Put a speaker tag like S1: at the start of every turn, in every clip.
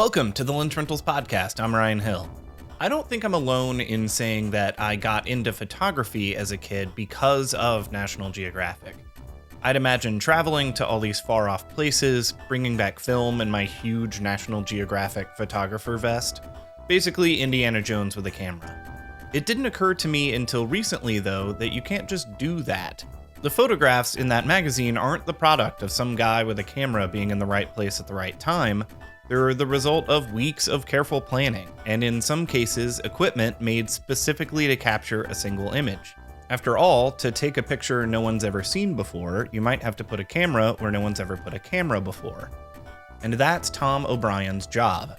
S1: Welcome to the Lensrentals Podcast. I'm Ryan Hill. I don't think I'm alone in saying that I got into photography as a kid because of National Geographic. I'd imagine traveling to all these far-off places, bringing back film in my huge National Geographic photographer vest. Basically Indiana Jones with a camera. It didn't occur to me until recently, though, that you can't just do that. The photographs in that magazine aren't the product of some guy with a camera being in the right place at the right time. They're the result of weeks of careful planning, and in some cases, equipment made specifically to capture a single image. After all, to take a picture no one's ever seen before, you might have to put a camera where no one's ever put a camera before. And that's Tom O'Brien's job.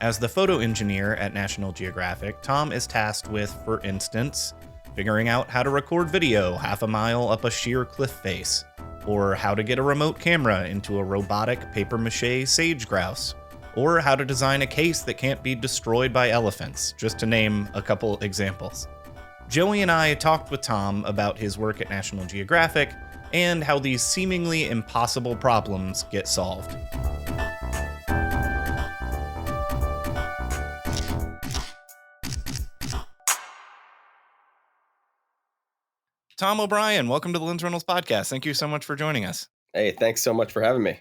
S1: As the photo engineer at National Geographic, Tom is tasked with, for instance, figuring out how to record video half a mile up a sheer cliff face, or how to get a remote camera into a robotic paper-mâché Sage Grouse, or how to design a case that can't be destroyed by elephants, just to name a couple examples. Joey and I talked with Tom about his work at National Geographic and how these seemingly impossible problems get solved. Tom O'Brien, welcome to the Lensrentals Podcast. Thank you so much for joining us.
S2: Hey, thanks so much for having me.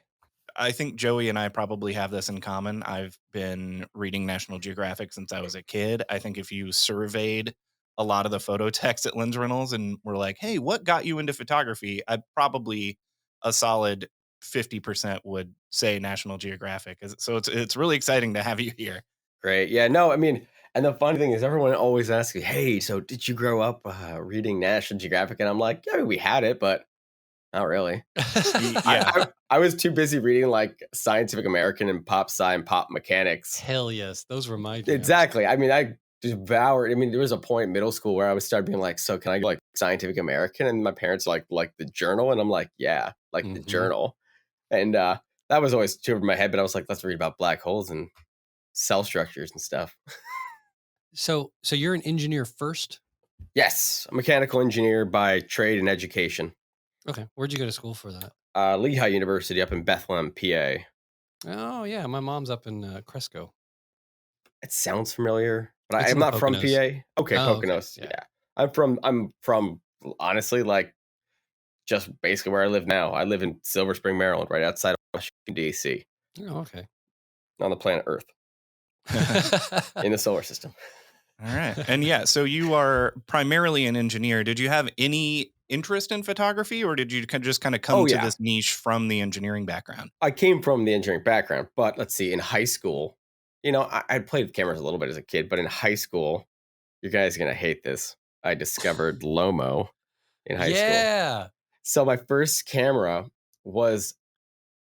S1: I think Joey and I probably have this in common. I've been reading National Geographic since I was a kid. I think if you surveyed a lot of the photo techs at Lensrentals and were like, hey, what got you into photography? I'd probably a solid 50% would say National Geographic. So it's really exciting to have you here.
S2: Great. Yeah, no, I mean, and the funny thing is everyone always asks me, hey, so did you grow up reading National Geographic? And I'm like, yeah, we had it, but not really.
S1: Yeah.
S2: I was too busy reading like Scientific American and Pop Sci and Pop Mechanics.
S3: Hell yes. Those were my jams.
S2: Exactly. I mean, I devoured. I mean, there was a point in middle school where I would start being like, so can I go like Scientific American? And my parents like the journal. And I'm like, yeah, like the journal. And that was always too over my head. But I was like, let's read about black holes and cell structures and stuff.
S3: So you're an engineer first?
S2: Yes. A mechanical engineer by trade and education.
S3: Okay. Where'd you go to school for that?
S2: Lehigh University up in Bethlehem, PA.
S3: Oh, yeah. My mom's up in Cresco.
S2: It sounds familiar, but
S3: It's
S2: I'm
S3: in
S2: not from
S3: Poconos.
S2: PA. Okay,
S3: Oh,
S2: Poconos.
S3: okay,
S2: Yeah. I'm from honestly, like just basically where I live now. I live in Silver Spring, Maryland, right outside of Washington, D.C.
S3: Oh, okay.
S2: On the planet Earth. In the solar system.
S1: All right. And yeah, so you are primarily an engineer. Did you have any interest in photography, or did you just kind of come to this niche from the engineering background?
S2: I came from the engineering background, but let's see, in high school, you know, I played with cameras a little bit as a kid, but in high school, you guys are going to hate this. I discovered Lomo in high school.
S3: Yeah.
S2: So my first camera was,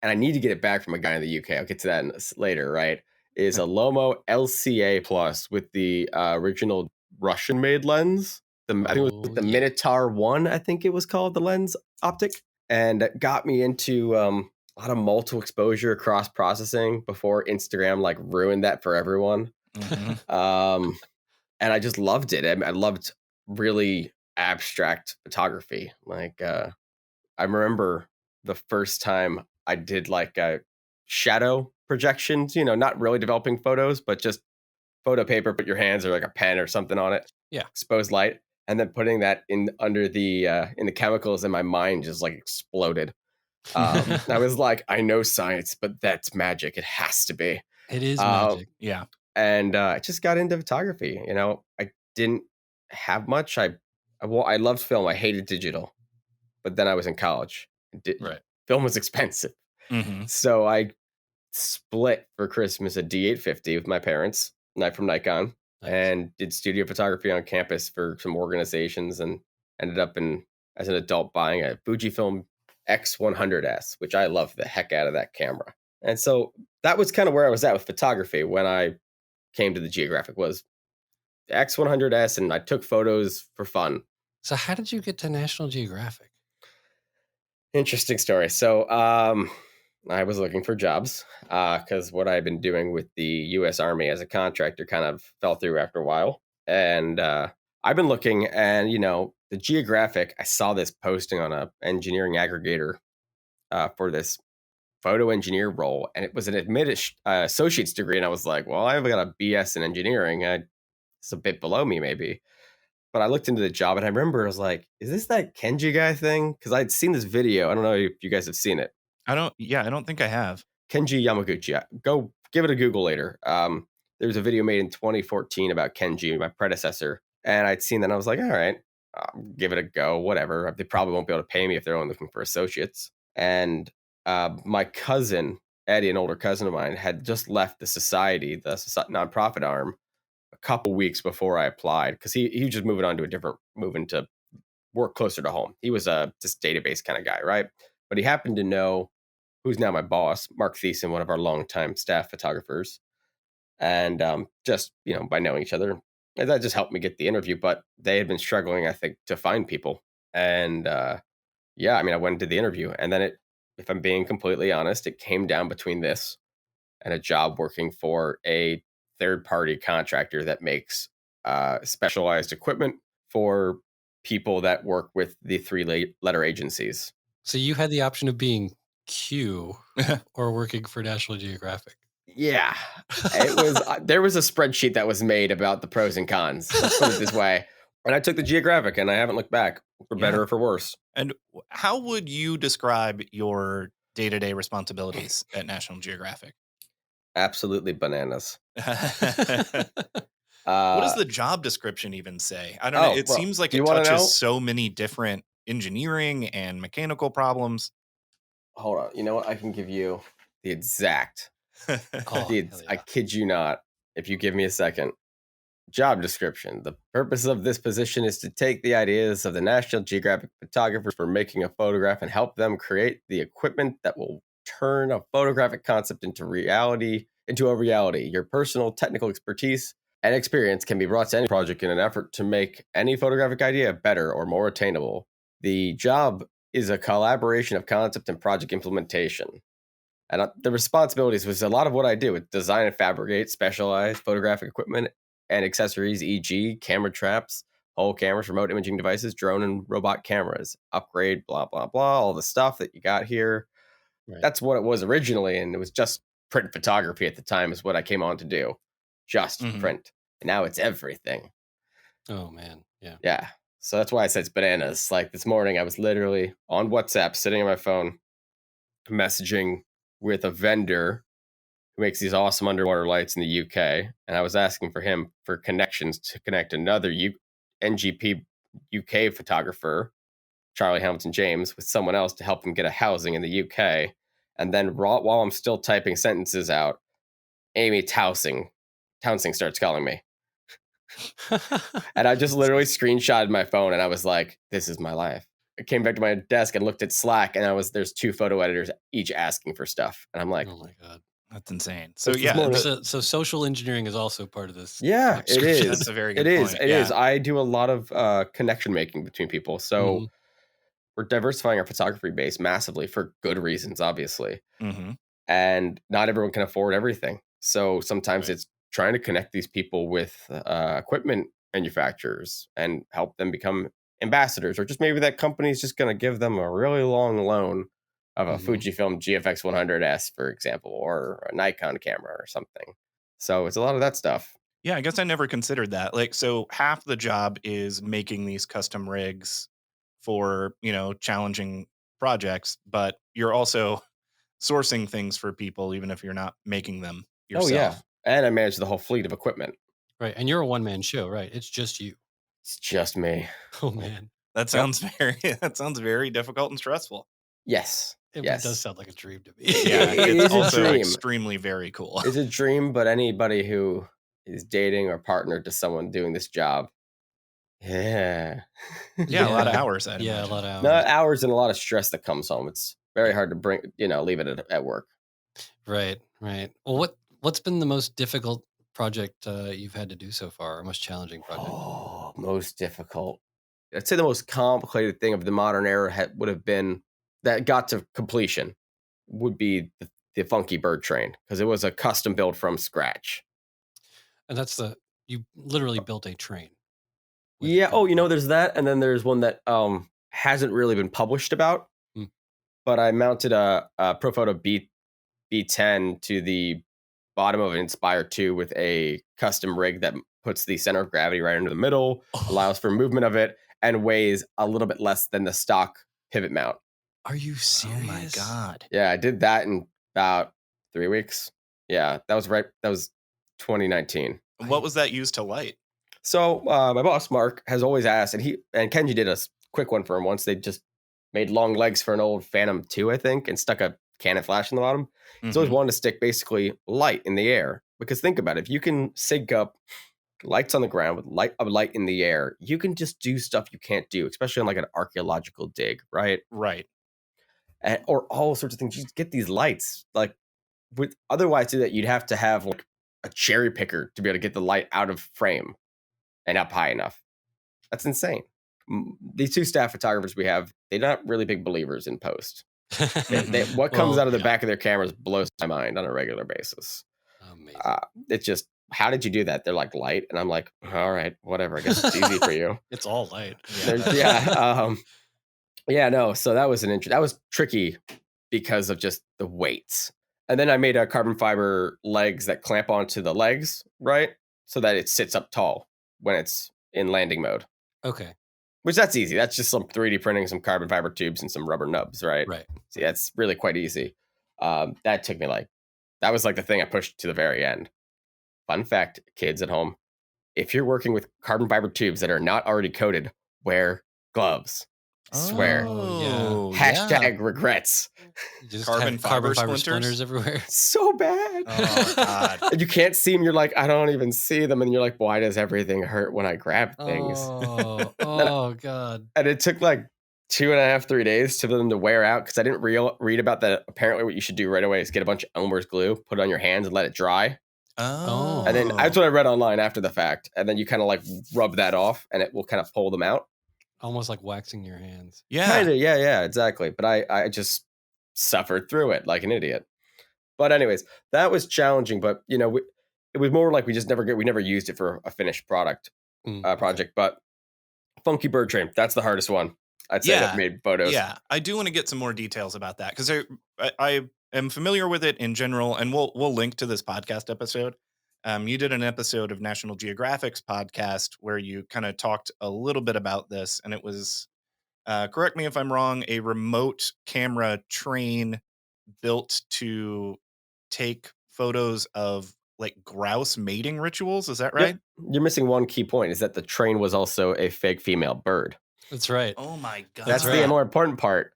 S2: and I need to get it back from a guy in the UK. I'll get to that later, right? Is a Lomo LCA Plus with the original Russian-made lens. I think it was the Minotaur 1, I think it was called, the lens optic. And it got me into a lot of multiple exposure, cross-processing before Instagram like ruined that for everyone. And I just loved it. I loved really abstract photography. Like I remember the first time I did like a shadow projections, you know, not really developing photos, but just photo paper, put your hands or like a pen or something on it.
S3: Yeah.
S2: Exposed light. And then putting that in under the in the chemicals, and my mind just like exploded. I was like, I know science, but that's magic. It has to be.
S3: It is magic.
S1: Yeah.
S2: And I just got into photography. You know, I didn't have much. I loved film. I hated digital. But then I was in college.
S1: Right.
S2: Film was expensive. So I split for Christmas a D850 with my parents, from Nikon, and did studio photography on campus for some organizations, and ended up as an adult buying a Fujifilm X100S, which I love the heck out of that camera. And so that was kind of where I was at with photography when I came to the Geographic, was the X100S, and I took photos for fun.
S3: So how did you get to National Geographic?
S2: Interesting story. So I was looking for jobs because what I've been doing with the U.S. Army as a contractor kind of fell through after a while. And I've been looking, and, you know, the Geographic, I saw this posting on a engineering aggregator for this photo engineer role, and it was an admitted associate's degree. And I was like, well, I've got a BS in engineering. It's a bit below me, maybe. But I looked into the job, and I remember I was like, is this that Kenji guy thing? Because I'd seen this video. I don't know if you guys have seen it.
S1: I don't think I have.
S2: Kenji Yamaguchi. Go give it a Google later. There was a video made in 2014 about Kenji, my predecessor. And I'd seen that, and I was like, all right, give it a go, whatever. They probably won't be able to pay me if they're only looking for associates. And my cousin, Eddie, an older cousin of mine, had just left the society, the nonprofit arm, a couple weeks before I applied, because he was just moving on to moving to work closer to home. He was a just database kind of guy, right? But he happened to know who's now my boss, Mark Thiessen, one of our longtime staff photographers. And just, by knowing each other, that just helped me get the interview. But they had been struggling, I think, to find people. And I went and did the interview. And then if I'm being completely honest, it came down between this and a job working for a third-party contractor that makes specialized equipment for people that work with the 3-letter agencies.
S3: So you had the option of being Q or working for National Geographic.
S2: Yeah, it was. There was a spreadsheet that was made about the pros and cons. Let's put it this way. And I took the Geographic, and I haven't looked back, for better or for worse.
S1: And how would you describe your day-to-day responsibilities at National Geographic?
S2: Absolutely bananas.
S1: What does the job description even say? I don't know. It seems like it touches so many different engineering and mechanical problems.
S2: Hold on. You know what? I can give you the exact.
S3: Yeah.
S2: I kid you not. If you give me a second. Job description. The purpose of this position is to take the ideas of the National Geographic photographers for making a photograph and help them create the equipment that will turn a photographic concept into a reality. Your personal technical expertise and experience can be brought to any project in an effort to make any photographic idea better or more attainable. The job is a collaboration of concept and project implementation. And the responsibilities was a lot of what I do with design and fabricate specialized photographic equipment and accessories, e.g. camera traps, whole cameras, remote imaging devices, drone and robot cameras, upgrade, blah, blah, blah, all the stuff that you got here. Right. That's what it was originally, and it was just print photography at the time is what I came on to do. Just print. And now it's everything.
S3: Oh, man. Yeah.
S2: Yeah. So that's why I said it's bananas. Like this morning, I was literally on WhatsApp, sitting on my phone, messaging with a vendor who makes these awesome underwater lights in the UK. And I was asking for him for connections to connect another NGP UK photographer, Charlie Hamilton James, with someone else to help him get a housing in the UK. And then while I'm still typing sentences out, Amy Townsing starts calling me. And I just literally screenshotted my phone, and I was like, this is my life. I came back to my desk and looked at Slack, and there's 2 photo editors each asking for stuff. And I'm like,
S3: oh my God.
S1: That's insane. So yeah,
S3: so social engineering is also part of this.
S2: Yeah, it is.
S1: That's a very good point.
S2: It is. I do a lot of connection making between people. So we're diversifying our photography base massively for good reasons, obviously. And not everyone can afford everything. So sometimes it's trying to connect these people with equipment manufacturers and help them become ambassadors, or just maybe that company is just going to give them a really long loan of a Fujifilm GFX 100S, for example, or a Nikon camera or something. So it's a lot of that stuff.
S1: Yeah, I guess I never considered that. Like, so half the job is making these custom rigs for, challenging projects, but you're also sourcing things for people, even if you're not making them yourself.
S2: Oh, yeah. And I manage the whole fleet of equipment.
S3: Right. And you're a one-man show, right? It's just you.
S2: It's just me.
S3: Oh, man.
S1: That sounds very difficult and stressful.
S2: Yes.
S3: It does sound like a dream to me.
S1: Yeah, it's also extremely very cool.
S2: It's a dream, but anybody who is dating or partnered to someone doing this job, a
S1: lot of hours.
S3: A lot of hours.
S2: Not hours and a lot of stress that comes home. It's very hard to leave it at work.
S3: Right. Well, what's been the most difficult project you've had to do so far, or most challenging project?
S2: Oh, most difficult. I'd say the most complicated thing of the modern era would have been that got to completion would be the Funky Bird train, because it was a custom build from scratch.
S3: And you literally built a train.
S2: Yeah. Oh, there's that. And then there's one that hasn't really been published about, but I mounted a Profoto B10 to the bottom of an Inspire 2 with a custom rig that puts the center of gravity right into the middle, allows for movement of it, and weighs a little bit less than the stock pivot mount.
S3: Are you serious?
S1: Oh my God.
S2: Yeah, I did that in about 3 weeks. Yeah, that was 2019.
S1: What was that used to light?
S2: So my boss, Mark, has always asked, and Kenji did a quick one for him once. They just made long legs for an old Phantom 2, I think, and stuck a Canon flash in the bottom. He's always wanted to stick basically light in the air. Because think about it, if you can sync up lights on the ground with light in the air, you can just do stuff you can't do, especially on like an archaeological dig, right?
S1: Right.
S2: Or all sorts of things. You just get these lights. Like otherwise, to that you'd have to have like a cherry picker to be able to get the light out of frame and up high enough. That's insane. These 2 staff photographers we have, they're not really big believers in post. What comes out of the back of their cameras blows my mind on a regular basis.
S3: Amazing.
S2: It's just, how did you do that? They're like, light. And I'm like, all right, whatever. I guess it's easy for you.
S3: It's all light.
S2: No. So that was that was tricky because of just the weights. And then I made a carbon fiber legs that clamp onto the legs, right? So that it sits up tall when it's in landing mode.
S3: Okay.
S2: Which that's easy. That's just some 3D printing, some carbon fiber tubes, and some rubber nubs, right?
S3: Right.
S2: See, that's really quite easy. That took me that was like the thing I pushed to the very end. Fun fact, kids at home, if you're working with carbon fiber tubes that are not already coated, wear gloves. I swear.
S3: Oh,
S2: Hashtag regrets.
S3: You just
S1: Carbon
S3: have
S1: fiber
S3: splinters everywhere.
S2: So bad.
S1: Oh, God.
S2: And you can't see them. You're like, I don't even see them. And you're like, why does everything hurt when I grab things?
S3: Oh, God.
S2: And it took like 2.5, 3 days for them to wear out because I didn't read about that. Apparently, what you should do right away is get a bunch of Elmer's glue, put it on your hands, and let it dry.
S1: Oh.
S2: And then that's what I read online after the fact. And then you kind of like rub that off, and it will kind of pull them out.
S3: Almost like waxing your hands.
S1: Yeah.
S2: Kinda, yeah, exactly. But I just suffered through it like an idiot. But anyways, that was challenging. But it was more like we never used it for a finished project. But Funky Bird Train, that's the hardest one. I'd say that made photos.
S1: Yeah, I do want to get some more details about that because I am familiar with it in general, and we'll link to this podcast episode. You did an episode of National Geographic's podcast where you kind of talked a little bit about this, and it was, correct me if I'm wrong, a remote camera train built to take photos of like grouse mating rituals. Is that right?
S2: Yep. You're missing one key point: is that the train was also a fake female bird.
S3: That's right.
S1: Oh my God.
S2: That's the more important part.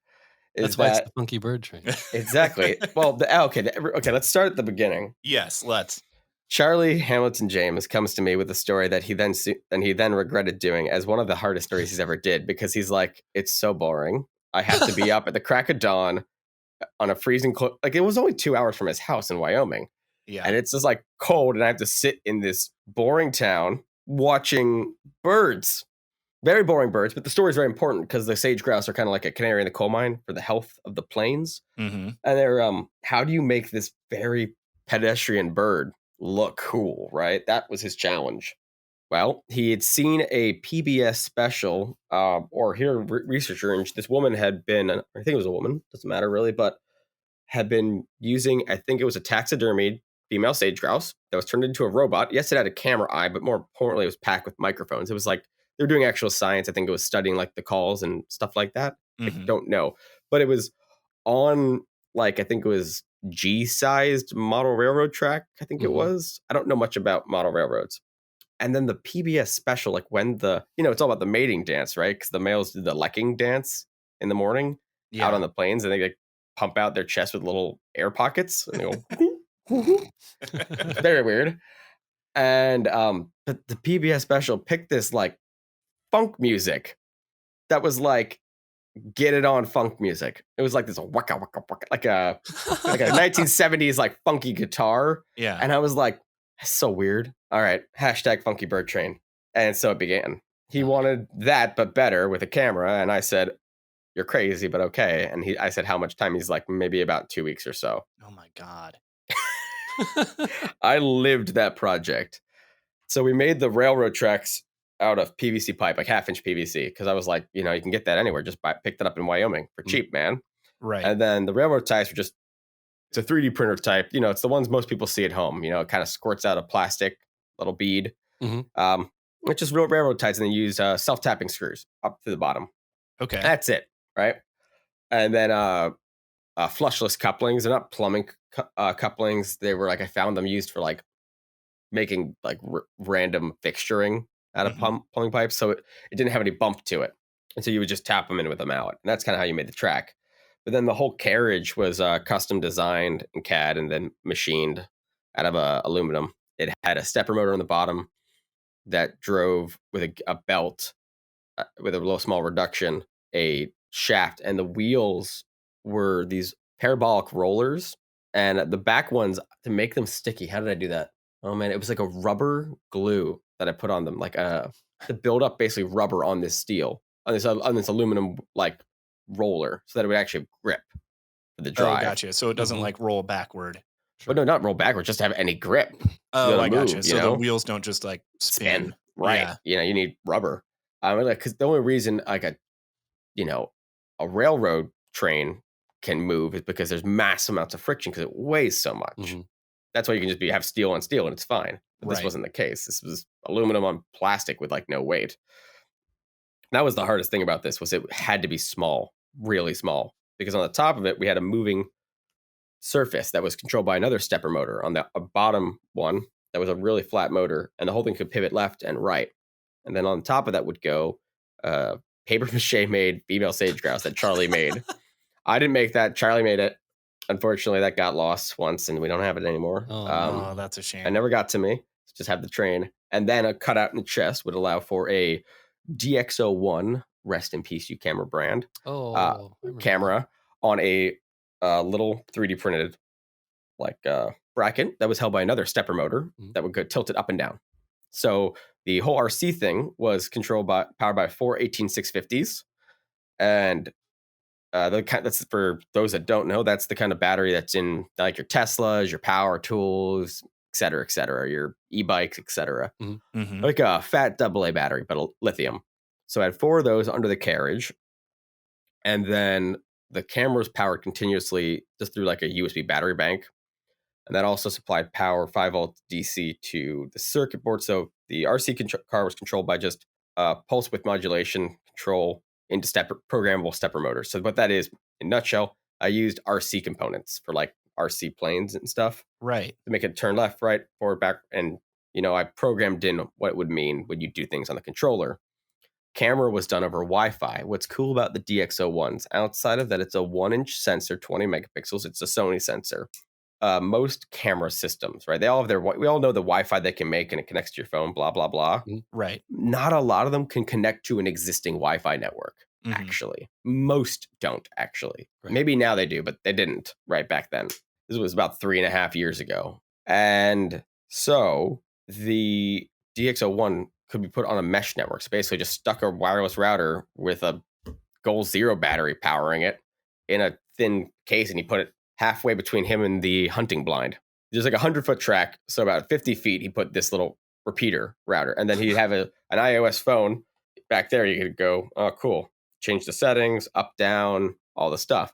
S3: That's why it's the Funky Bird Train.
S2: Exactly. Well, okay. Let's start at the beginning.
S1: Yes, let's.
S2: Charlie Hamilton James comes to me with a story that he then regretted doing as one of the hardest stories he's ever did because he's like, it's so boring. I have to be up at the crack of dawn on a freezing cold. Like it was only 2 hours from his house in Wyoming.
S1: Yeah.
S2: And it's just like cold, and I have to sit in this boring town watching birds. Very boring birds, but the story is very important because the sage grouse are kind of like a canary in the coal mine for the health of the plains.
S1: Mm-hmm.
S2: And they're how do you make this very pedestrian bird look cool, right? That was his challenge. Well, he had seen a PBS special, researcher, and this woman had been, I think it was a woman, doesn't matter really, but had been using, I think it was a taxidermied female sage grouse that was turned into a robot. Yes, it had a camera eye, but more importantly, it was packed with microphones. It was like, they were doing actual science. I think it was studying like the calls and stuff like that.
S1: Mm-hmm.
S2: I don't know. But it was on like, I think it was G-sized model railroad track. I think it was. I don't know much about model railroads. And then the PBS special, like when it's all about the mating dance, right? Because the males do the lecking dance in the morning out on the plains, and they like pump out their chest with little air pockets. And they go, very weird. And the PBS special picked this like funk music that was like get it on funk music. It was like this waka waka waka, like a 1970s like funky guitar.
S1: Yeah.
S2: And I was like, that's so weird. All right, hashtag Funky Bird Train. And so it began. He wanted that, but better with a camera. And I said, you're crazy, but okay. And I said, how much time? He's like, maybe about 2 weeks or so.
S1: Oh my God.
S2: I lived that project. So we made the railroad tracks out of PVC pipe, like 1/2-inch PVC, because I was like, you can get that anywhere. Just pick that up in Wyoming for cheap, man.
S1: Right.
S2: And then the railroad ties were just It's a 3D printer type. It's the ones most people see at home. It kind of squirts out a plastic little bead.
S3: Mhm.
S2: It's just real railroad ties, and then use self-tapping screws up to the bottom.
S1: Okay.
S2: That's it, right? And then flushless couplings. They're not plumbing couplings. They were I found them used for making random fixturing out of plumbing pipes. So it didn't have any bump to it. And so you would just tap them in with a mallet. And that's kind of how you made the track. But then the whole carriage was custom designed in CAD and then machined out of aluminum. It had a stepper motor on the bottom that drove with a belt with a little small reduction, a shaft, and the wheels were these parabolic rollers. And the back ones, to make them sticky, how did I do that? Oh man, it was like a rubber glue that I put on them, to build up basically rubber on this steel, on this aluminum roller, so that it would actually grip for the drive.
S1: Oh, gotcha. So it doesn't roll backward.
S2: But no, not roll backward, just to have any grip.
S1: Oh, I gotcha. So the wheels don't just spin.
S2: Right.
S1: Yeah.
S2: You need rubber. Because the only reason a railroad train can move is because there's mass amounts of friction because it weighs so much.
S3: Mm-hmm.
S2: That's why you can just have steel on steel and it's fine. But this wasn't the case. This was aluminum on plastic with no weight. That was the hardest thing about this, was it had to be small, really small, because on the top of it we had a moving surface that was controlled by another stepper motor on the bottom one. That was a really flat motor, and the whole thing could pivot left and right. And then on top of that would go paper mache made female sage grouse that Charlie made. I didn't make that. Charlie made it. Unfortunately, that got lost once, and we don't have it anymore.
S1: Oh, that's a shame.
S2: It never got to me. Just have the train. And then a cutout in the chest would allow for a DxO1, rest in peace, you camera brand, camera on a little 3D printed bracket that was held by another stepper motor that would go tilted up and down. So the whole RC thing was powered by four 18650s, and that's, for those that don't know, that's the kind of battery that's in your Teslas, your power tools, et cetera, your e-bikes, et cetera.
S1: Mm-hmm.
S2: Like a fat AA battery, but lithium. So I had four of those under the carriage, and then the camera was powered continuously just through a USB battery bank. And that also supplied power 5 volt DC to the circuit board. So the RC car was controlled by just pulse width modulation control into programmable stepper motors. So what that is, in a nutshell, I used RC components for RC planes and stuff.
S1: Right.
S2: To make it turn left, right, forward, back. And, I programmed in what it would mean when you do things on the controller. Camera was done over Wi-Fi. What's cool about the DxO1s, outside of that, it's a 1-inch sensor, 20 megapixels. It's a Sony sensor. Most camera systems, right? They all have we all know the Wi-Fi they can make, and it connects to your phone, blah, blah, blah.
S1: Right.
S2: Not a lot of them can connect to an existing Wi-Fi network, actually. Most don't, actually. Right. Maybe now they do, but they didn't right back then. This was about 3.5 years ago. And so the DxO1 could be put on a mesh network. So basically just stuck a wireless router with a Goal Zero battery powering it in a thin case, and you put it halfway between him and the hunting blind. There's a 100-foot track, so about 50 feet, he put this little repeater router, and then he'd have an iOS phone back there. You could go, oh, cool, change the settings, up, down, all the stuff.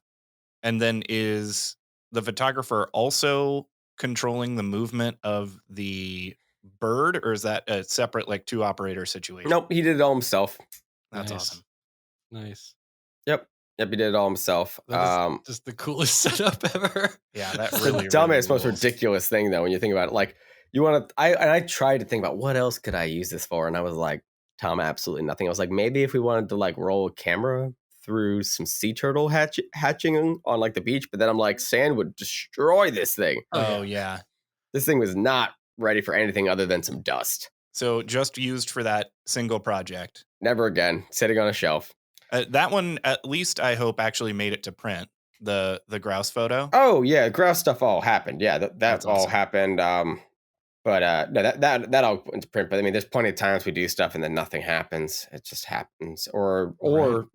S1: And then is the photographer also controlling the movement of the bird, or is that a separate two operator situation?
S2: Nope, he did it all himself.
S1: That's awesome.
S3: Nice.
S2: Yep, he did it all himself.
S3: That is just the coolest setup ever.
S1: Yeah, that really,
S2: the dumbest, most ridiculous thing though when you think about it. You want to, I tried to think about what else could I use this for, and I was like, Tom, absolutely nothing. I was like, maybe if we wanted to roll a camera through some sea turtle hatching on the beach, but then I'm like, sand would destroy this thing.
S1: Oh yeah,
S2: this thing was not ready for anything other than some dust.
S1: So just used for that single project.
S2: Never again. Sitting on a shelf.
S1: That one, at least I hope, actually made it to print. The grouse photo.
S2: Oh yeah, grouse stuff all happened. Yeah, that all awesome. Happened. But no, that all went to print. But I mean, there's plenty of times we do stuff and then nothing happens. It just happens, or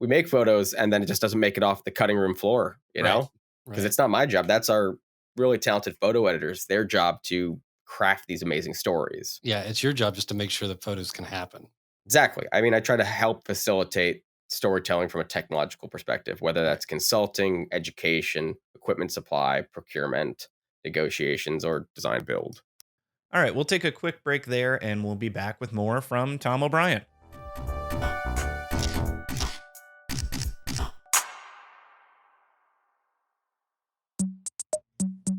S2: we make photos and then it just doesn't make it off the cutting room floor. You know, because it's not my job. That's our really talented photo editors. Their job to craft these amazing stories.
S3: Yeah, it's your job just to make sure the photos can happen.
S2: Exactly. I mean, I try to help facilitate storytelling from a technological perspective, whether that's consulting, education, equipment supply, procurement, negotiations, or design build.
S1: All right, we'll take a quick break there and we'll be back with more from Tom O'Brien.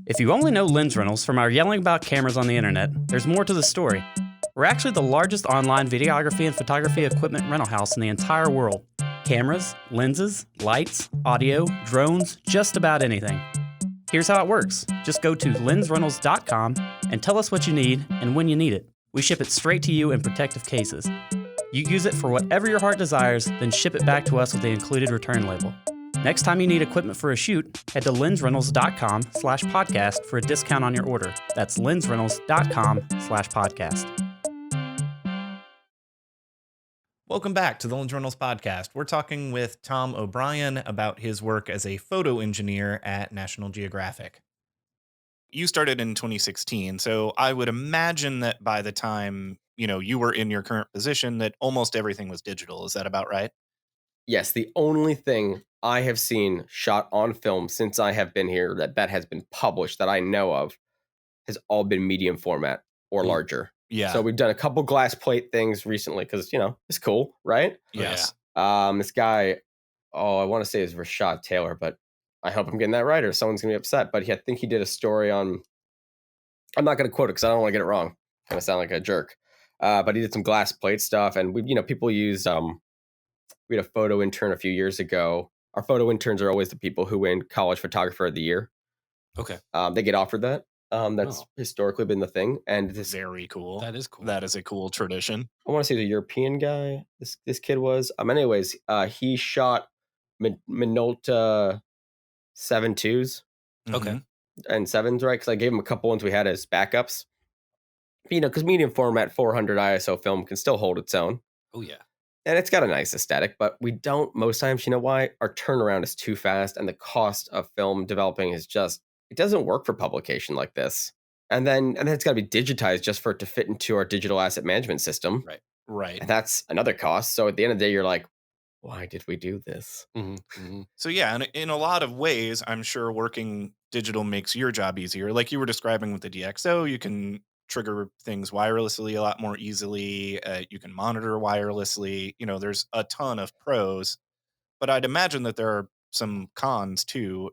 S4: If you only know Lens Rentals from our yelling about cameras on the internet, there's more to the story. We're actually the largest online videography and photography equipment rental house in the entire world. Cameras, lenses, lights, audio, drones, just about anything. Here's how it works. Just go to lensrentals.com and tell us what you need and when you need it. We ship it straight to you in protective cases. You use it for whatever your heart desires, then ship it back to us with the included return label. Next time you need equipment for a shoot, head to lensrentals.com/podcast for a discount on your order. That's lensrentals.com/podcast.
S1: Welcome back to the Lensrentals Podcast. We're talking with Tom O'Brien about his work as a photo engineer at National Geographic. You started in 2016, so I would imagine that by the time, you were in your current position, that almost everything was digital. Is that about right?
S2: Yes, the only thing I have seen shot on film since I have been here that has been published that I know of has all been medium format or larger.
S1: Yeah.
S2: So we've done a couple glass plate things recently because, it's cool, right?
S1: Yes.
S2: This guy, I want to say is Rashad Taylor, but I hope I'm getting that right or someone's going to be upset. But I think he did a story on, I'm not going to quote it because I don't want to get it wrong. Kind of sound like a jerk. But he did some glass plate stuff. And people used, we had a photo intern a few years ago. Our photo interns are always the people who win College Photographer of the Year.
S3: Okay.
S2: They get offered that. That's historically been the thing, and this
S1: Very cool.
S3: That is cool.
S1: That is a cool tradition.
S2: I want to say the European guy. This kid was. Anyways, he shot Minolta 7.2s
S3: Okay.
S2: and 7s, right? Because I gave him a couple ones we had as backups. Because medium format 400 ISO film can still hold its own.
S3: Oh yeah.
S2: And it's got a nice aesthetic, but we don't most times. You know why? Our turnaround is too fast, and the cost of film developing is just. It doesn't work for publication like this. And then it's got to be digitized just for it to fit into our digital asset management system.
S1: Right.
S2: And that's another cost. So at the end of the day, you're like, why did we do this?
S3: Mm-hmm. Mm-hmm.
S1: So yeah, and in a lot of ways, I'm sure working digital makes your job easier. Like you were describing with the DxO, you can trigger things wirelessly a lot more easily. You can monitor wirelessly. There's a ton of pros, but I'd imagine that there are some cons too.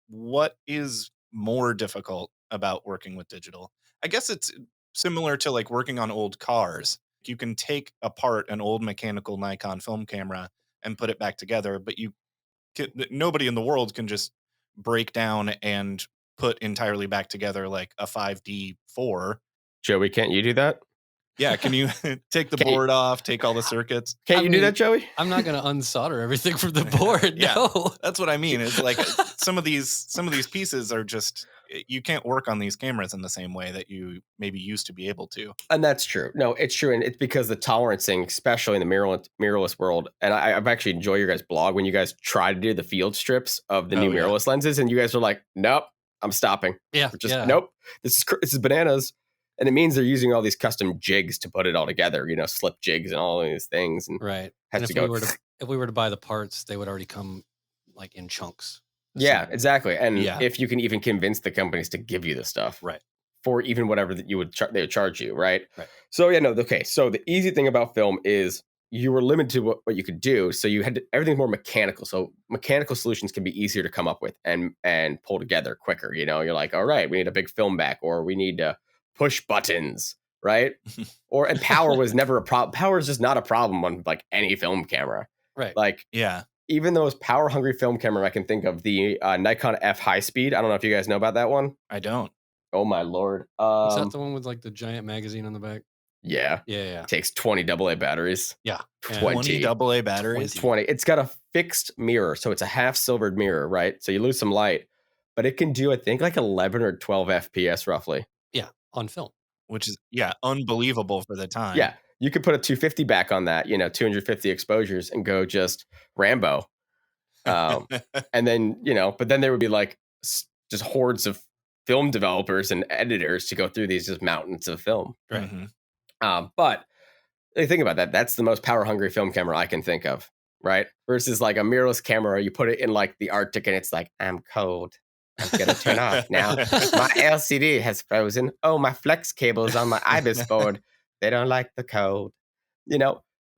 S1: What is more difficult about working with digital? I guess it's similar to like working on old cars. You can take apart an old mechanical Nikon film camera and put it back together, but nobody in the world can just break down and put entirely back together like a 5D4.
S2: Joey, can't you do that?
S1: Yeah, can you take the board off, take all the circuits?
S2: Can't you do that, Joey?
S3: I'm not going to unsolder everything from the board.
S1: Yeah,
S3: no,
S1: that's what I mean. It's like some of these pieces are just, you can't work on these cameras in the same way that you maybe used to be able to.
S2: And that's true. No, it's true. And it's because the tolerancing, especially in the mirrorless world, and I've actually enjoyed your guys' blog when you guys try to do the field strips of the new mirrorless lenses, and you guys are like, nope, I'm stopping.
S3: Yeah.
S2: Nope, this is bananas. And it means they're using all these custom jigs to put it all together, slip jigs and all of these things. And
S3: right.
S2: Has
S3: and
S2: to go.
S3: If we were to buy the parts, they would already come like in chunks.
S2: Yeah, exactly. And
S1: Yeah.
S2: if you can even convince the companies to give you the stuff,
S3: Right.
S2: for even whatever that they would charge you, right?
S3: Right.
S2: So okay. So the easy thing about film is you were limited to what you could do. So you had everything's more mechanical. So mechanical solutions can be easier to come up with and pull together quicker. You're like, all right, we need a big film back, or we need to push buttons, right? And power was never a problem. Power is just not a problem on like any film camera.
S3: Right.
S2: Like,
S1: Yeah.
S2: even the most power hungry film camera I can think of, the Nikon F high speed. I don't know if you guys know about that one.
S1: I don't.
S2: Oh my Lord.
S3: Is that the one with like the giant magazine on the back?
S2: Yeah.
S3: Yeah.
S2: It takes 20 AA batteries.
S3: Yeah.
S2: 20
S1: AA batteries.
S2: 20. It's got a fixed mirror. So it's a half silvered mirror, right? So you lose some light, but it can do, I think, like 11 or 12 FPS roughly.
S3: Yeah. On film.
S1: Which is, unbelievable for the time.
S2: Yeah. You could put a 250 back on that, 250 exposures and go just Rambo. And then, but then there would be like just hordes of film developers and editors to go through these just mountains of film.
S1: Right.
S2: But think about that. That's the most power hungry film camera I can think of. right? Versus like a mirrorless camera, you put it in like the Arctic and it's like, I'm cold. I'm going to turn off now. My LCD has frozen. Oh, my flex cables on my IBIS board. They don't like the cold.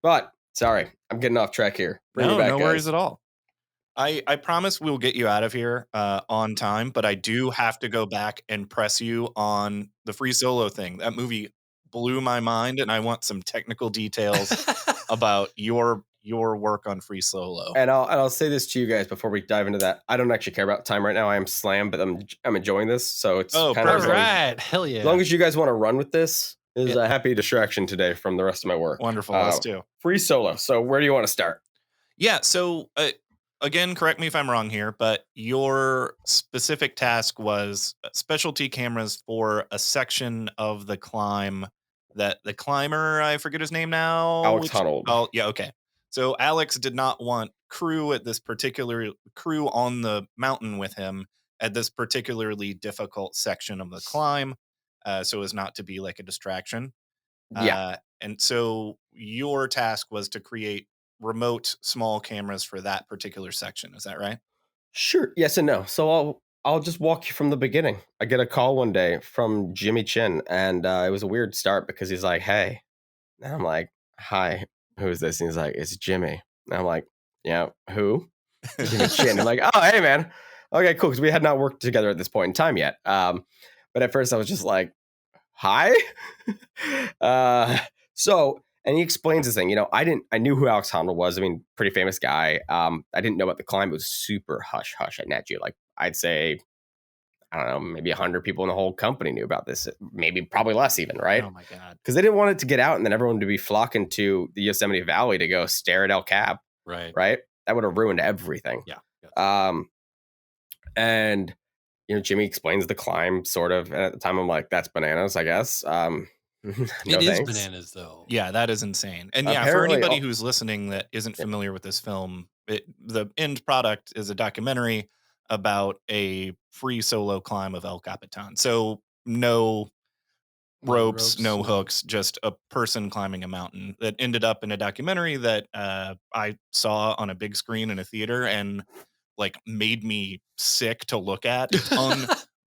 S2: But sorry, I'm getting off track here. Bring me back,
S1: no
S2: guys.
S1: worries at all. I promise we'll get you out of here on time, but I do have to go back and press you on the Free Solo thing. That movie blew my mind, and I want some technical details about your work on Free Solo.
S2: And I'll say this to you guys before we dive into that. I don't actually care about time right now. I am slammed, but I'm enjoying this. So it's kind of
S3: right. Hell yeah.
S2: As long as you guys want to run with this, is a happy distraction today from the rest of my work.
S1: Wonderful. Us too.
S2: Free Solo. So where do you want to start?
S1: Yeah. So again, correct me if I'm wrong here, but your specific task was specialty cameras for a section of the climb that the climber, I forget his name now.
S2: Alex Honnold.
S1: Oh, yeah. Okay. So Alex did not want crew on the mountain with him at this particularly difficult section of the climb. So as not to be like a distraction.
S2: Yeah.
S1: And so your task was to create remote small cameras for that particular section. Is that right?
S2: Sure. Yes and no. So I'll just walk you from the beginning. I get a call one day from Jimmy Chin, and it was a weird start because he's like, "Hey," and I'm like, "Hi, who is this?" And he's like, "It's Jimmy." And I'm like, "Yeah, who?" Jimmy Chin. I'm like, "Oh, hey, man. Okay, cool." Because we had not worked together at this point in time yet. But at first I was just like, "Hi." And he explains this thing. I knew who Alex Honnold was. I mean, pretty famous guy. I didn't know about the climb. It was super hush hush at NatGeo. Like I'd say, I don't know, maybe 100 people in the whole company knew about this. Maybe probably less even, right?
S3: Oh my God.
S2: Because they didn't want it to get out and then everyone to be flocking to the Yosemite Valley to go stare at El Cap.
S3: Right.
S2: Right. That would have ruined everything.
S3: Yeah.
S2: And Jimmy explains the climb sort of. And at the time I'm like, that's bananas, I guess.
S3: It is bananas, though.
S1: Yeah, that is insane. And yeah, for anybody who's listening that isn't familiar with this film, the end product is a documentary about a free solo climb of El Capitan. So no ropes, no hooks, just a person climbing a mountain that ended up in a documentary that I saw on a big screen in a theater and like made me sick to look at. It's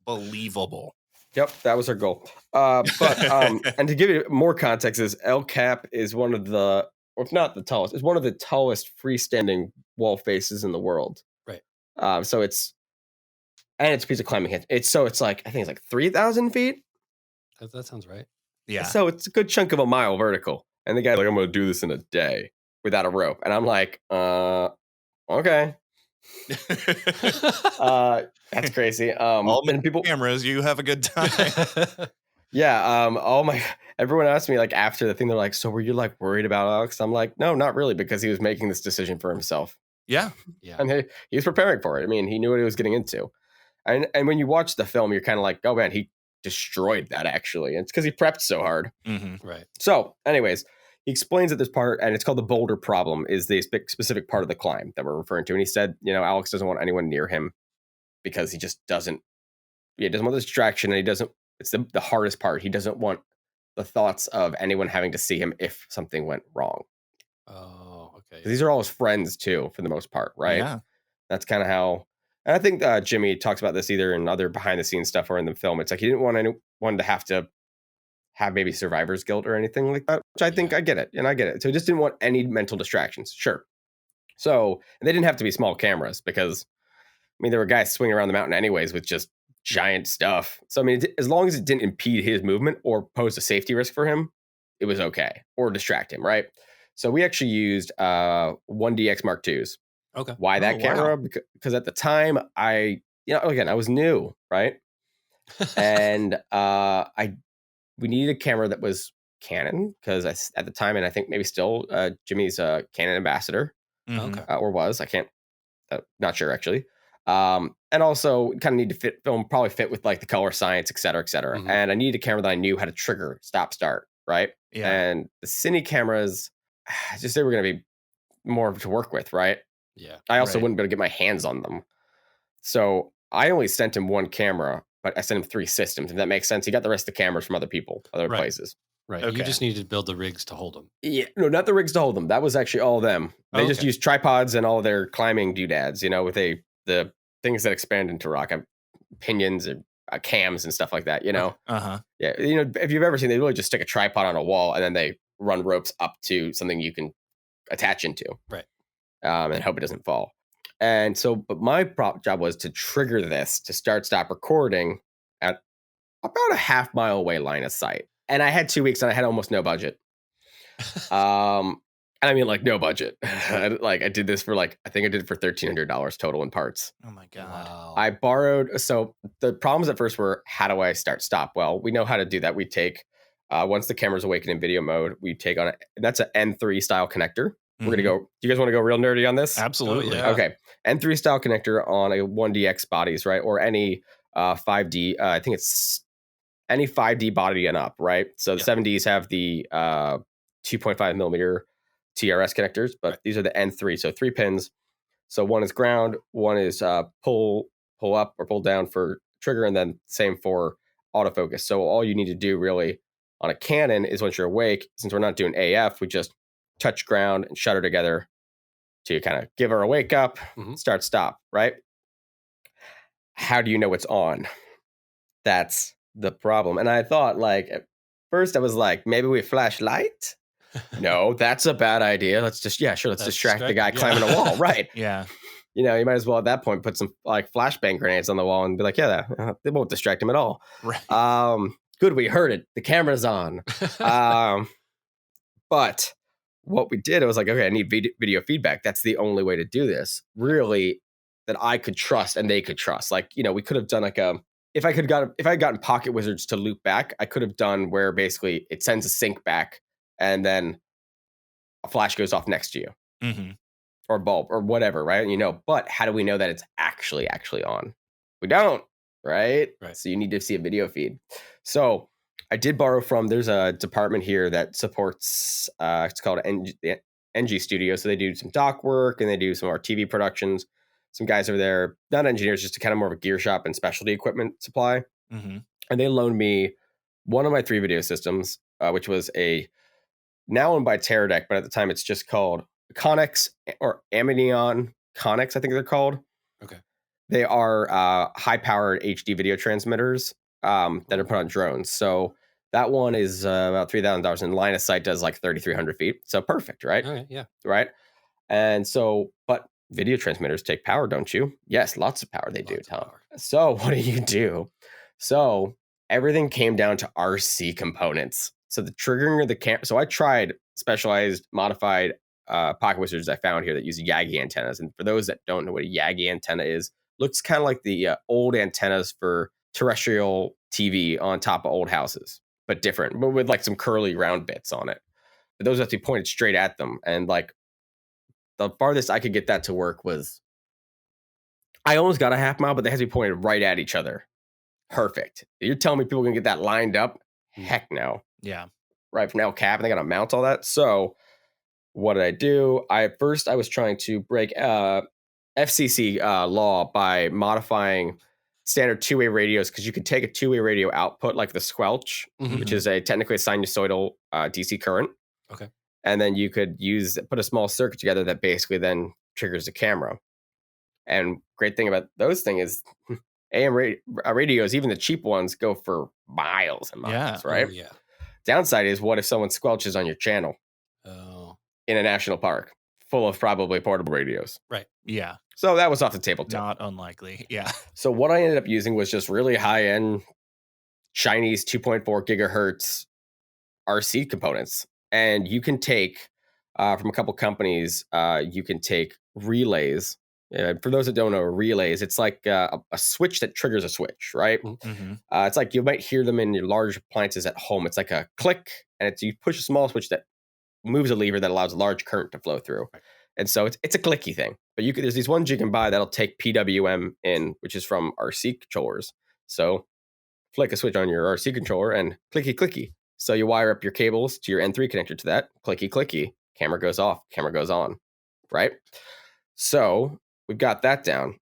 S1: unbelievable.
S2: Yep, that was our goal. And to give you more context, is El Cap is one of the, or if not the tallest, it's one of the tallest freestanding wall faces in the world.
S3: Right.
S2: So it's a piece of climbing. It's like, I think it's like 3,000 feet.
S3: That sounds right.
S1: Yeah.
S2: So it's a good chunk of a mile vertical. And the guy's like, I'm going to do this in a day without a rope. And I'm like, okay. That's crazy.
S1: All
S2: and people
S1: cameras, you have a good time.
S2: Yeah. Everyone asked me like after the thing, they're like, so were you like worried about Alex? I'm like, no, not really, because he was making this decision for himself.
S1: Yeah.
S2: And he was preparing for it. I mean, he knew what he was getting into. And when you watch the film, you're kind of like, oh man, he destroyed that actually. And it's because he prepped so hard.
S1: Mm-hmm.
S3: Right.
S2: So anyways, he explains that this part, and it's called the boulder problem, is the specific part of the climb that we're referring to. And he said, Alex doesn't want anyone near him because he just doesn't want the distraction. And it's the hardest part. He doesn't want the thoughts of anyone having to see him if something went wrong.
S3: Oh, okay.
S2: These are all his friends too, for the most part, right?
S1: Yeah.
S2: That's kind of how, and I think Jimmy talks about this either in other behind the scenes stuff or in the film. It's like he didn't want anyone to have maybe survivor's guilt or anything like that, which I think I get it. So he just didn't want any mental distractions. Sure. So, and they didn't have to be small cameras because, there were guys swinging around the mountain anyways with just giant stuff. So, as long as it didn't impede his movement or pose a safety risk for him, it was okay, or distract him, right? So we actually used 1DX Mark IIs.
S3: Okay.
S2: Why that camera?
S1: Wow.
S2: Because at the time I was new, right? And we needed a camera that was Canon because at the time, and I think maybe still, Jimmy's a Canon ambassador.
S1: Mm-hmm.
S3: Okay.
S2: Or was. I can't, not sure actually. And also kind of need to probably fit with like the color science, et cetera, et cetera.
S3: Mhm.
S2: And I needed a camera that I knew how to trigger stop start, right?
S1: Yeah.
S2: And the Cine cameras, just they were going to be more to work with, right?
S3: Yeah.
S2: I also
S1: Right.
S2: wouldn't be able to get my hands on them. So I only sent him one camera, but I sent him 3 systems. If that makes sense, he got the rest of the cameras from other people, other
S3: Right.
S2: places.
S3: Right.
S1: Okay.
S3: You just needed to build the rigs to hold them.
S2: Yeah, no, not the rigs to hold them. That was actually all of them. They just
S1: Okay.
S2: used tripods and all their climbing doodads, with the things that expand into rock, pinions and cams and stuff like that,
S1: Uh-huh.
S2: Yeah, if you've ever seen, they really just stick a tripod on a wall and then they run ropes up to something you can attach into.
S3: Right.
S2: And hope it doesn't fall. And so, but my job was to trigger this to stop recording at about a half-mile away line of sight. And I had 2 weeks and I had almost no budget. And I mean, like, no budget. I did this for I think I did it for $1,300 total in parts.
S1: Oh my God.
S3: Wow.
S2: I borrowed. So the problems at first were, how do I stop? Well, we know how to do that. We take, once the camera's awakened in video mode, we take on that's an N3 style connector. We're going to go, do you guys want to go real nerdy on this?
S1: Absolutely.
S3: Yeah.
S2: Okay. N3 style connector on a 1DX bodies, right? Or any 5D, I think it's any 5D body and up, right? So the 7Ds have the 2.5 millimeter TRS connectors, but these are the N3, so 3 pins. So one is ground, one is pull up or pull down for trigger, and then same for autofocus. So all you need to do really on a Canon is, once you're awake, since we're not doing AF, we just touch ground and shutter together to kind of give her a wake up, start, stop, right? How do you know it's on? That's the problem. And I thought, at first I was like, maybe we flash light? No, that's a bad idea. Let's distract the guy climbing a wall. Right.
S1: Yeah.
S2: You might as well at that point put some flashbang grenades on the wall and be like, they won't distract him at all.
S1: Right.
S2: Good. We heard it. The camera's on. But what we did, I was like, okay, I need video feedback. That's the only way to do this, really, that I could trust and they could trust. We could have done if I had gotten Pocket Wizards to loop back, I could have done where basically it sends a sync back and then a flash goes off next to you, or bulb or whatever, right? But how do we know that it's actually on? We don't, right? So you need to see a video feed. So I did borrow there's a department here that supports, it's called NG Studio. So they do some doc work and they do some of our TV productions. Some guys over there, not engineers, just kind of more of a gear shop and specialty equipment supply. And they loaned me one of my 3 video systems, which was now owned by Teradek, but at the time it's just called Connex or Aminion Connex, I think they're called.
S3: Okay.
S2: They are high-powered HD video transmitters that are put on drones. So that one is about $3,000, and line of sight does 3,300 feet. So perfect, right?
S3: Okay, yeah.
S2: Right. And so, but video transmitters take power, don't you? Yes, lots of power they do, Tom. So what do? So everything came down to RC components. So the triggering of the camera. So I tried specialized, modified Pocket Wizards I found here that use Yagi antennas. And for those that don't know what a Yagi antenna is, looks kind of like the old antennas for terrestrial TV on top of old houses, but different, but with some curly round bits on it. But those have to be pointed straight at them. And the farthest I could get that to work was, I almost got a half mile, but they have to be pointed right at each other. Perfect. You're telling me people can get that lined up? Heck no.
S1: Yeah.
S2: Right from El Cap, and they got to mount all that. So what did I do? At first I was trying to break FCC law by modifying standard 2-way radios, because you could take a 2-way radio output like the squelch, which is technically a sinusoidal DC current.
S3: Okay.
S2: And then you could put a small circuit together that basically then triggers the camera. And great thing about those things is AM radios, even the cheap ones, go for miles and miles, right?
S3: Oh, yeah.
S2: Downside is, what if someone squelches on your channel in a national park full of probably portable radios?
S3: Right.
S1: Yeah.
S2: So that was off the table too.
S1: Not unlikely. Yeah.
S2: So what I ended up using was just really high-end Chinese 2.4 gigahertz RC components. And you can take, from a couple companies, you can take relays. For those that don't know, relays, it's like a switch that triggers a switch, right? It's like you might hear them in your large appliances at home. It's like a click, and you push a small switch that moves a lever that allows a large current to flow through. And so it's a clicky thing. But there's these ones you can buy that'll take PWM in, which is from RC controllers. So flick a switch on your RC controller and clicky, clicky. So you wire up your cables to your N3 connector to that, clicky, clicky, camera goes off, camera goes on, right? So we've got that down.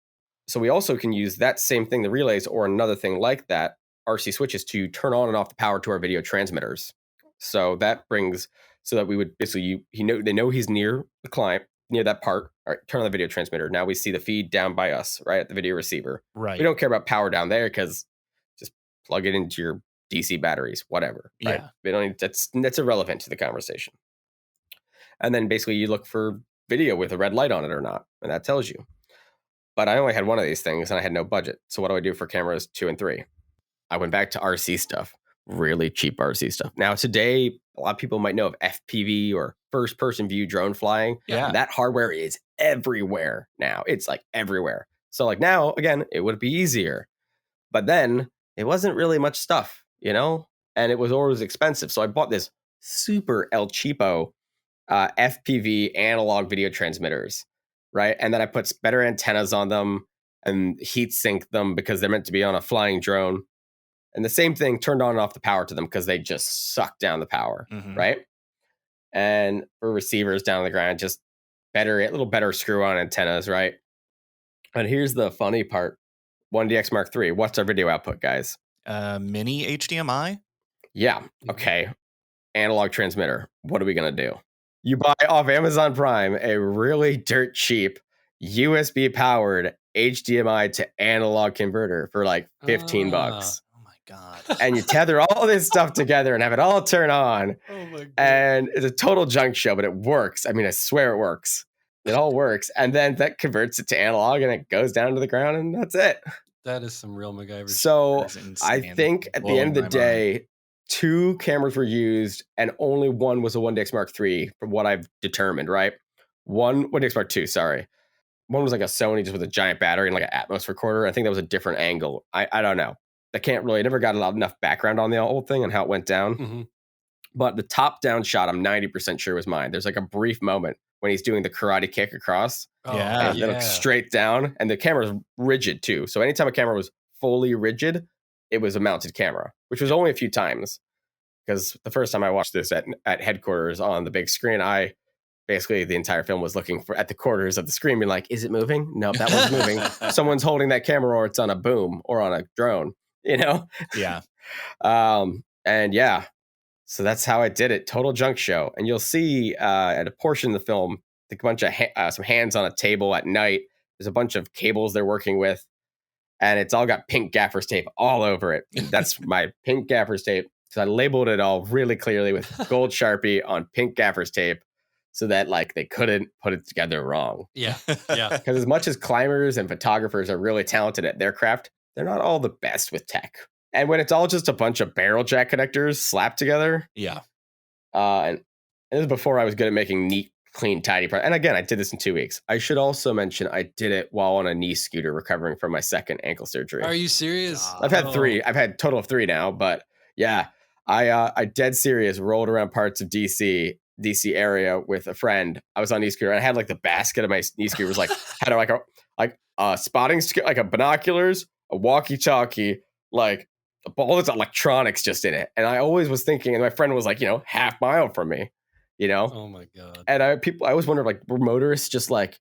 S2: So we also can use that same thing, the relays, or another thing like that, RC switches, to turn on and off the power to our video transmitters. So that brings so that we would basically they know he's near the client, near that part. All right, turn on the video transmitter. Now we see the feed down by us, right at the video receiver.
S1: Right.
S2: We don't care about power down there because just plug it into your DC batteries, whatever. Right?
S1: Yeah.
S2: We don't. That's irrelevant to the conversation. And then basically you look for video with a red light on it or not, and that tells you. But I only had one of these things, and I had no budget. So what do I do for cameras 2 and 3? I went back to RC stuff, really cheap RC stuff. Now today, a lot of people might know of FPV or first-person view drone flying.
S1: Yeah.
S2: That hardware is everywhere now. It's like everywhere. So like now, again, it would be easier. But then it wasn't really much stuff, and it was always expensive. So I bought this super El Cheapo FPV analog video transmitters, right? And then I put better antennas on them and heat sink them because they're meant to be on a flying drone. And the same thing, turned on and off the power to them because they just suck down the power, right? And for receivers down on the ground, just a little better screw-on antennas, right? And here's the funny part. 1DX Mark III, what's our video output, guys?
S1: Mini HDMI?
S2: Yeah, okay. Analog transmitter. What are we going to do? You buy off Amazon Prime a really dirt cheap USB-powered HDMI to analog converter for like $15.
S1: Oh my God.
S2: And you tether all this stuff together and have it all turn on.
S3: Oh my God.
S2: And it's a total junk show, but it works. I mean, I swear it works. It all works. And then that converts it to analog and it goes down to the ground and that's it.
S3: That is some real MacGyver.
S2: So
S1: That's insane.
S2: I think at the end of the day, 2 cameras were used and only one was a 1DX Mark III from what I've determined, right? 1DX Mark II, sorry. One was like a Sony just with a giant battery and like an Atmos recorder. I think that was a different angle. I don't know. I never got enough background on the whole thing and how it went down. But the top down shot, I'm 90% sure was mine. There's like a brief moment when he's doing the karate kick across.
S1: Yeah.
S2: And it looks straight down. And the camera's rigid too. So anytime a camera was fully rigid, it was a mounted camera, which was only a few times. Because the first time I watched this at headquarters on the big screen, basically the entire film was looking at the corners of the screen, being like, is it moving? No, that one's moving. Someone's holding that camera or it's on a boom or on a drone,
S1: Yeah.
S2: And yeah, so that's how I did it. Total junk show. And you'll see at a portion of the film, a bunch of some hands on a table at night. There's a bunch of cables they're working with. And it's all got pink gaffer's tape all over it. That's my pink gaffer's tape. So I labeled it all really clearly with gold Sharpie on pink gaffer's tape so that like they couldn't put it together wrong.
S3: Yeah.
S2: Because as much as climbers and photographers are really talented at their craft, they're not all the best with tech. And when it's all just a bunch of barrel jack connectors slapped together.
S1: Yeah.
S2: And this is before I was good at making neat, clean, tidy parts. And again, I did this in 2 weeks. I should also mention I did it while on a knee scooter recovering from my second ankle surgery.
S3: Are you serious?
S2: I've had 3. I've had a total of 3 now, but yeah, I dead serious rolled around parts of DC area with a friend. I was on knee scooter and I had like the basket of my knee scooter was like had like a spotting like a binoculars, a walkie-talkie, like all this electronics just in it. And I always was thinking, and my friend was like, half mile from me,
S3: Oh my God.
S2: And I always wonder, like, were motorists just like,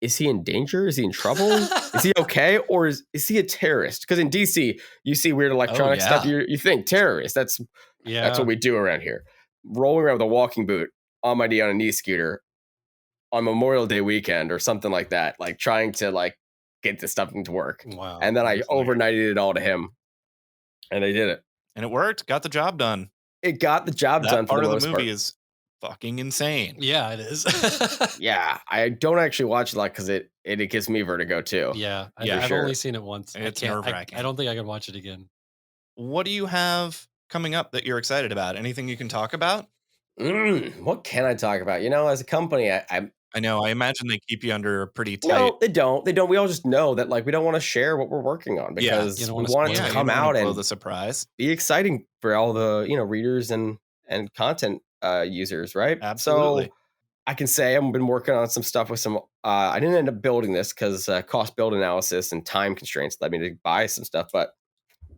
S2: is he in danger? Is he in trouble? Is he okay? Or is he a terrorist? Because in DC, you see weird electronic stuff, you think terrorist. That's what we do around here. Rolling around with a walking boot on my knee on a knee scooter on Memorial Day weekend or something like that, like trying to like get this stuff into work.
S3: Wow.
S2: And then I overnighted it all to him. And I did it.
S1: And it worked. Got the job done.
S2: It got the job done.
S1: Part of the movie is fucking insane.
S3: Yeah, it is.
S2: Yeah, I don't actually watch it like because it gives me vertigo too.
S3: Yeah, I've only seen it once.
S1: It's nerve-wracking.
S3: I don't think I can watch it again.
S1: What do you have coming up that you're excited about? Anything you can talk about?
S2: What can I talk about? As a company,
S1: I know. I imagine they keep you under a pretty tight.
S2: No, they don't. We all just know that like we don't want to share what we're working on because we want it to come out and
S1: the surprise,
S2: be exciting for all the readers and content users, right?
S1: Absolutely.
S2: So I can say I've been working on some stuff with some. I didn't end up building this because cost build analysis and time constraints led me to buy some stuff, but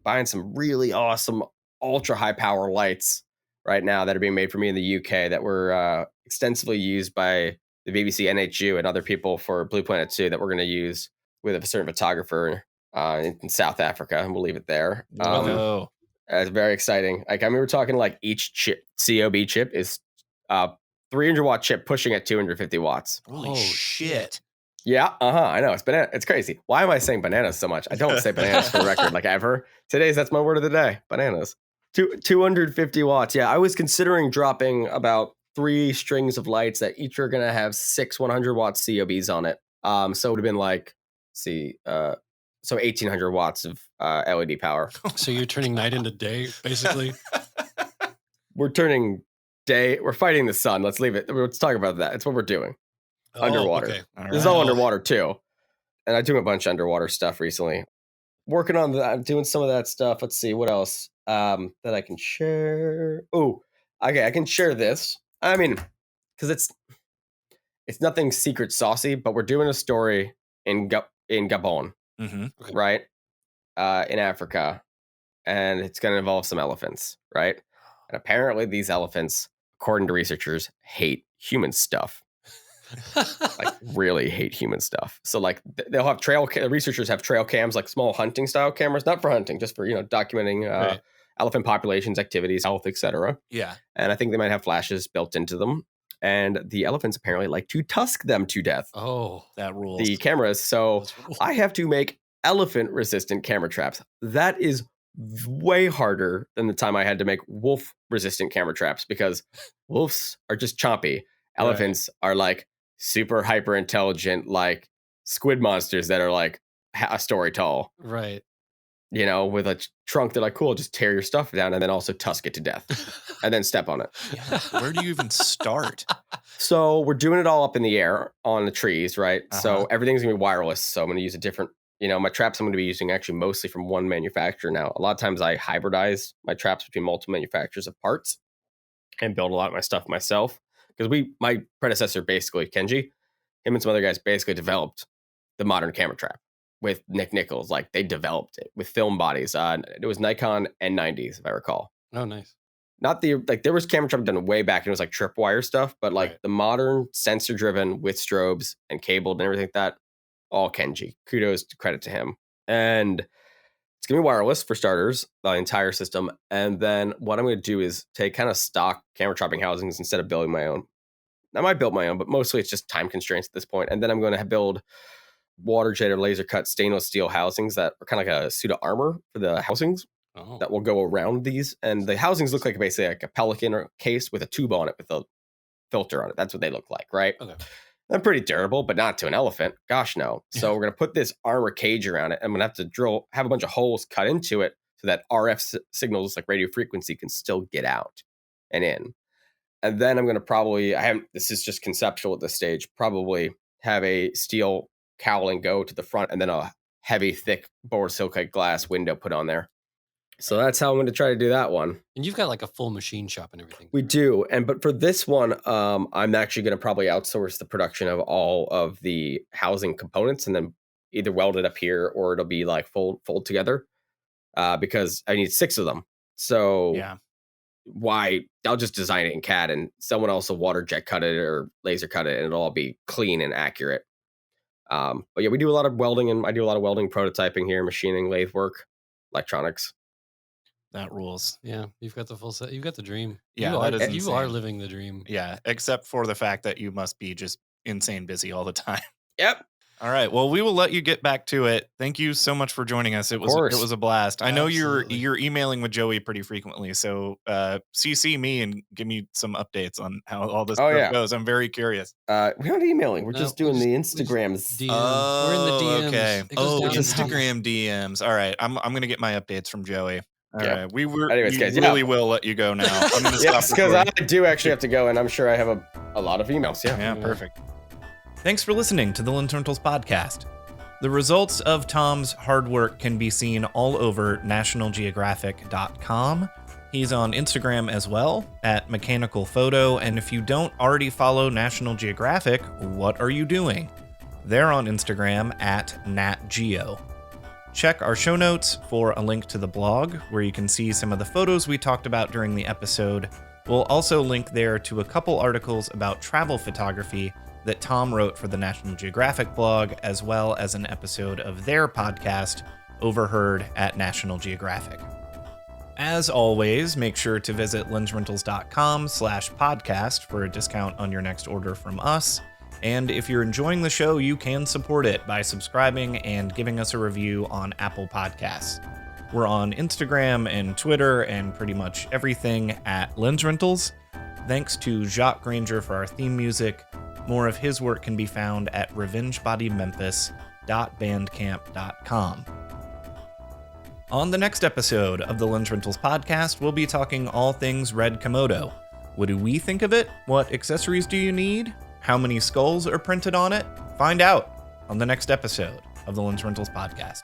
S2: buying some really awesome ultra high power lights right now that are being made for me in the UK that were extensively used by the BBC, NatGeo, and other people for Blue Planet 2 that we're going to use with a certain photographer in South Africa, and we'll leave it there. It's very exciting. Like, I mean, we're talking like each chip, COB chip is 300 watt chip pushing at 250 watts.
S1: Holy shit.
S2: Yeah, I know. It's crazy. Why am I saying bananas so much? I don't say bananas for the record, like ever. That's my word of the day. Bananas. 250 watts. Yeah, I was considering dropping about 3 strings of lights that each are going to have 6 100 watt COBs on it. So it would have been like, so 1800 watts of LED power.
S3: So you're turning night into day, basically?
S2: We're fighting the sun. Let's leave it. Let's talk about that. It's what we're doing. Underwater.
S3: Okay.
S2: This is all underwater too. And I'm doing a bunch of underwater stuff recently. Working on that. I'm doing some of that stuff. Let's see what else that I can share. Oh, okay. I can share this. I mean, because it's nothing secret saucy, but we're doing a story in Gabon, right? In Africa, and it's going to involve some elephants, right? And apparently these elephants, according to researchers, hate human stuff. Like, really hate human stuff. So like they'll have researchers have trail cams, like small hunting style cameras, not for hunting, just for, documenting elephant populations, activities, health, etc.
S1: Yeah.
S2: And I think they might have flashes built into them. And the elephants apparently like to tusk them to death.
S3: Oh,
S1: that rules.
S2: The cameras. So I have to make elephant resistant camera traps. That is way harder than the time I had to make wolf resistant camera traps, because wolves are just chompy. Elephants are like super hyper intelligent, like squid monsters that are like a story tall.
S3: Right.
S2: With a trunk, they're like, cool, just tear your stuff down and then also tusk it to death and then step on it.
S1: Yeah. Where do you even start?
S2: So we're doing it all up in the air on the trees, right? So everything's going to be wireless. So I'm going to use a different, my traps I'm going to be using actually mostly from one manufacturer now. A lot of times I hybridize my traps between multiple manufacturers of parts and build a lot of my stuff myself. Because my predecessor, basically, Kenji, him and some other guys basically developed the modern camera trap with Nick Nichols. Like, they developed it with film bodies. It was Nikon N90s, if I recall.
S3: Oh, nice.
S2: Not there was camera trap done way back, and it was like tripwire stuff, but like the modern sensor driven with strobes and cabled and everything like that, all Kenji. Kudos to credit to him. And it's going to be wireless for starters, the entire system. And then what I'm going to do is take kind of stock camera trapping housings instead of building my own. I might build my own, but mostly it's just time constraints at this point. And then I'm going to build water jet or laser cut stainless steel housings that are kind of like a suit of armor for the housings that will go around these. And the housings look like basically like a pelican or case with a tube on it with a filter on it. That's what they look like, right? Okay. They're pretty durable, but not to an elephant. Gosh, no. So we're going to put this armor cage around it. I'm going to have to have a bunch of holes cut into it so that RF signals like radio frequency can still get out and in. And then I'm going to this is just conceptual at this stage, probably have a steel cowling go to the front and then a heavy, thick borosilicate glass window put on there. So that's how I'm going to try to do that one.
S3: And you've got like a full machine shop and everything.
S2: We do. But for this one, I'm actually going to probably outsource the production of all of the housing components and then either weld it up here or it'll be like fold together because I need 6 of them. So I'll just design it in CAD and someone else will water jet cut it or laser cut it and it'll all be clean and accurate. But yeah, we do a lot of welding and I do a lot of welding, prototyping here, machining, lathe work, electronics.
S1: That rules.
S3: Yeah, you've got the full set. You've got the dream.
S1: Yeah,
S3: you are living the dream.
S1: Yeah, except for the fact that you must be just insane busy all the time.
S2: Yep.
S1: All right. Well, we will let you get back to it. Thank you so much for joining us. It was a blast. I know you're emailing with Joey pretty frequently, so CC me and give me some updates on how all this goes. I'm very curious.
S2: We're not emailing. We're just doing the Instagrams.
S3: DM. We're in the DMs.
S1: Okay. Instagram DMs. All right. I'm gonna get my updates from Joey. All right. We really will let you go now. I'm gonna stop
S2: because I do actually have to go, and I'm sure I have a lot of emails.
S1: Yeah. Perfect. Thanks for listening to the Lensrentals Podcast. The results of Tom's hard work can be seen all over nationalgeographic.com. He's on Instagram as well, at Mechanical Photo, and if you don't already follow National Geographic, what are you doing? They're on Instagram at Nat Geo. Check our show notes for a link to the blog, where you can see some of the photos we talked about during the episode. We'll also link there to a couple articles about travel photography that Tom wrote for the National Geographic blog, as well as an episode of their podcast, Overheard at National Geographic. As always, make sure to visit lensrentals.com/podcast for a discount on your next order from us. And if you're enjoying the show, you can support it by subscribing and giving us a review on Apple Podcasts. We're on Instagram and Twitter and pretty much everything at Lensrentals. Thanks to Jacques Granger for our theme music. More of his work can be found at revengebodymemphis.bandcamp.com. On the next episode of the Lensrentals Podcast, we'll be talking all things red Komodo. What do we think of it? What accessories do you need? How many skulls are printed on it? Find out on the next episode of the Lensrentals Podcast.